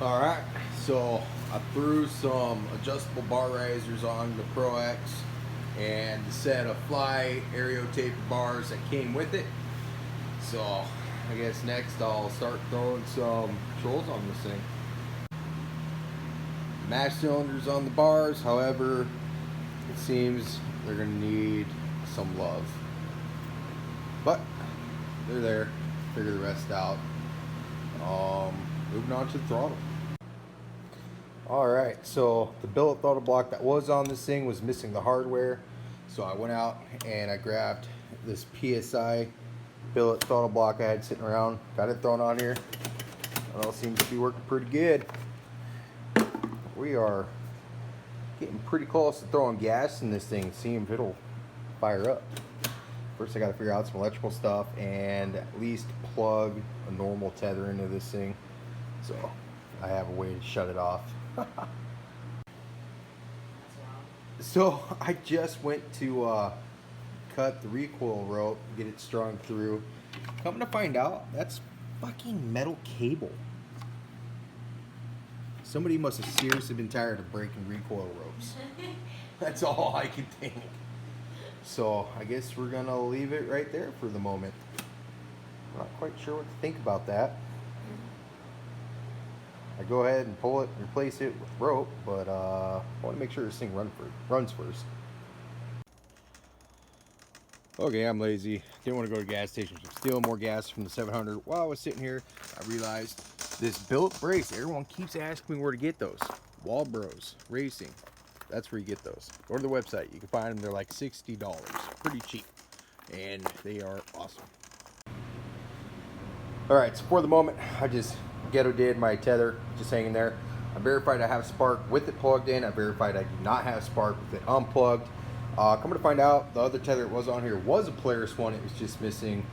Alright, so I threw some adjustable bar risers on the prox and the set of fly aereo taper bars that came with it. So I guess next I'll start throwing some controls on this thing. Mash cylinders on the bars, however, it seems they're going to need some love. But they're there. Figure the rest out. Moving on to the throttle. Alright, so the billet throttle block that was on this thing was missing the hardware. So I went out and I grabbed this PSI billet throttle block I had sitting around. Got it thrown on here. It all seems to be working pretty good. We are getting pretty close to throwing gas in this thing, seeing if it'll fire up. First I gotta figure out some electrical stuff and at least plug a normal tether into this thing. So I have a way to shut it off. So I just went to cut the recoil rope, get it strung through. Coming to find out, that's fucking metal cable. Somebody must have seriously been tired of breaking recoil ropes. That's all I can think. So I guess we're gonna leave it right there for the moment. I'm not quite sure what to think about that. I go ahead and pull it, replace it with rope, but I want to make sure this thing runs first. Okay, I'm lazy. Didn't want to go to gas stations to steal more gas from the 700. While I was sitting here, I realized this billet brace. Everyone keeps asking me where to get those. Walbros Racing. That's where you get those. Go to the website. You can find them. They're like $60. Pretty cheap. And they are awesome. Alright, so for the moment, I just ghetto did my tether, just hanging there. I verified I have spark with it plugged in. I verified I do not have spark with it unplugged. Coming to find out, the other tether that was on here was a Polaris one. It was just missing,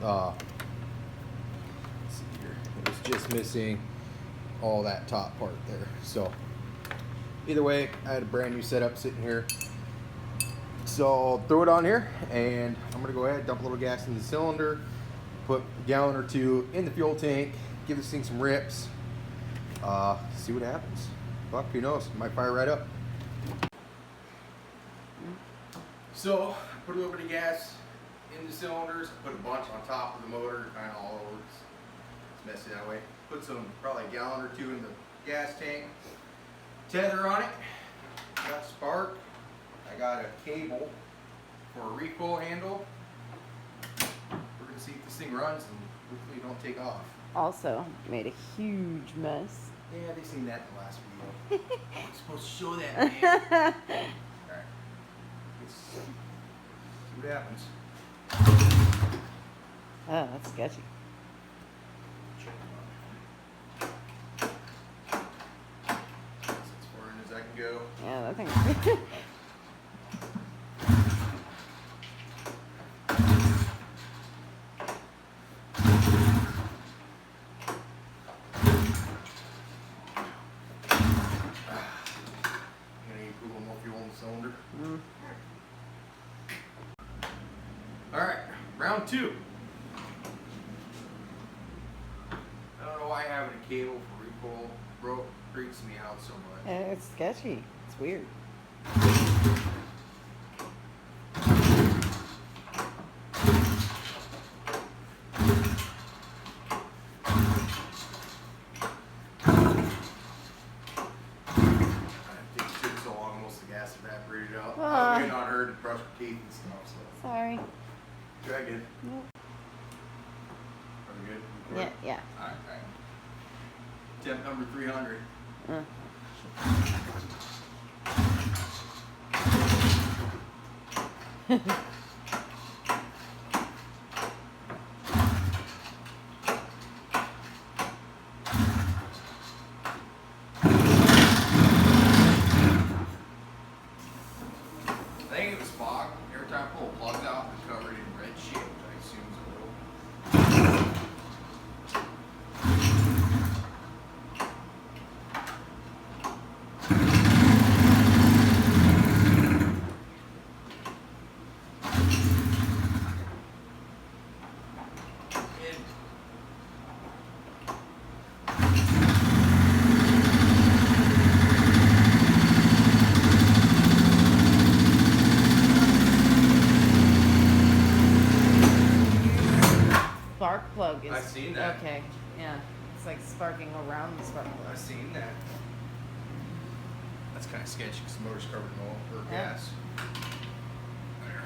let's see here. It was just missing all that top part there. So either way, I had a brand new setup sitting here. So I'll throw it on here and I'm gonna go ahead, dump a little gas in the cylinder, put a gallon or two in the fuel tank, give this thing some rips, see what happens. Fuck, who knows, it might fire right up. So, put a little bit of gas in the cylinders, put a bunch on top of the motor, kind of all over. It's messy that way. Put some, probably a gallon or two in the gas tank. Tether on it, got spark. I got a cable for a recoil handle. We're gonna see if this thing runs and hopefully don't take off. Also made a huge mess. Yeah, they seen that in the last video. I'm supposed to show that, man. Alright. Let's see what happens. Oh, that's sketchy. Check it out. That's as far in as I can go. Yeah, that thing. Alright, round two. I don't know why having a cable for recoil rope freaks me out so much. Yeah, it's sketchy. It's weird. Evaporated out. I was waiting on her to brush her teeth and stuff. So. Sorry. Try good. Nope. Are we good? Yeah, yeah. Alright, alright. Temp number 300. I think it was fog. Every time I pull a plug out, it's covered in red shit, which I assume is oil. I've seen that. Okay, yeah. It's like sparking around the spark plug. I've seen that. That's kind of sketchy because the motor's covered in oil or Yeah. gas. There.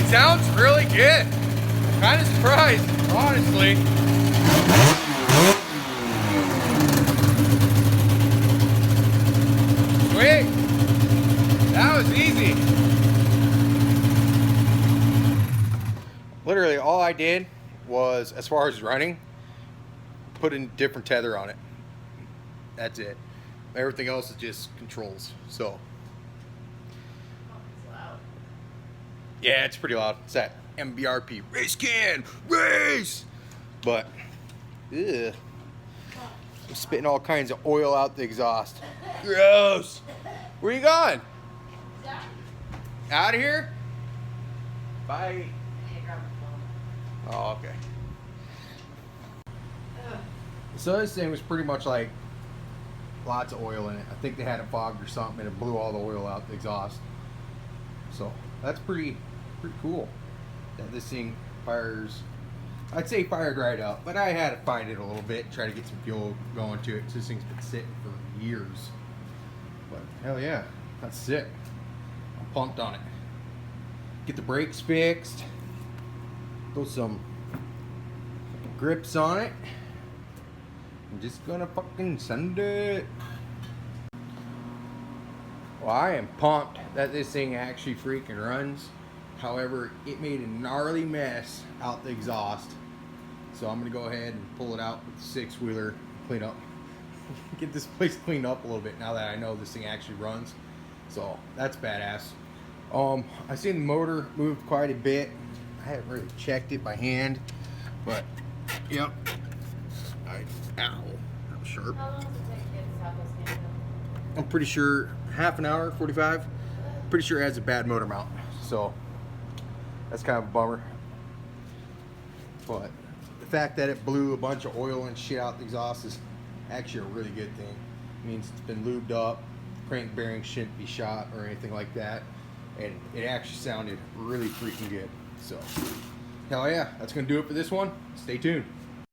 Sounds really good. I'm kind of surprised, honestly. Sweet. That was easy. Literally all I did was, as far as running, put a different tether on it. That's it. Everything else is just controls. So yeah, it's pretty loud. It's that MBRP race can race, but ugh. I'm spitting all kinds of oil out the exhaust. Gross. Where you going? Out of here? Bye. Oh, okay. So this thing was pretty much like lots of oil in it. I think they had it fogged or something, and it blew all the oil out the exhaust. So that's pretty cool that this thing fires. I'd say fired right up, but I had to find it a little bit and try to get some fuel going to it. So this thing's been sitting for years. But hell yeah, that's sick. I'm pumped on it. Get the brakes fixed. Throw some grips on it. I'm just gonna fucking send it. Well, I am pumped that this thing actually freaking runs. However, it made a gnarly mess out the exhaust. So I'm gonna go ahead and pull it out with the 6-wheeler, clean up, get this place cleaned up a little bit now that I know this thing actually runs. So that's badass. I seen the motor moved quite a bit. I haven't really checked it by hand, but yep. Ow, I'm sure. How long does it take to get the Southwest Canada? I'm pretty sure half an hour, 45. Pretty sure it has a bad motor mount, so that's kind of a bummer. But the fact that it blew a bunch of oil and shit out the exhaust is actually a really good thing. means it's been lubed up. Crank bearing shouldn't be shot or anything like that. And it actually sounded really freaking good. So, hell yeah, that's going to do it for this one. Stay tuned.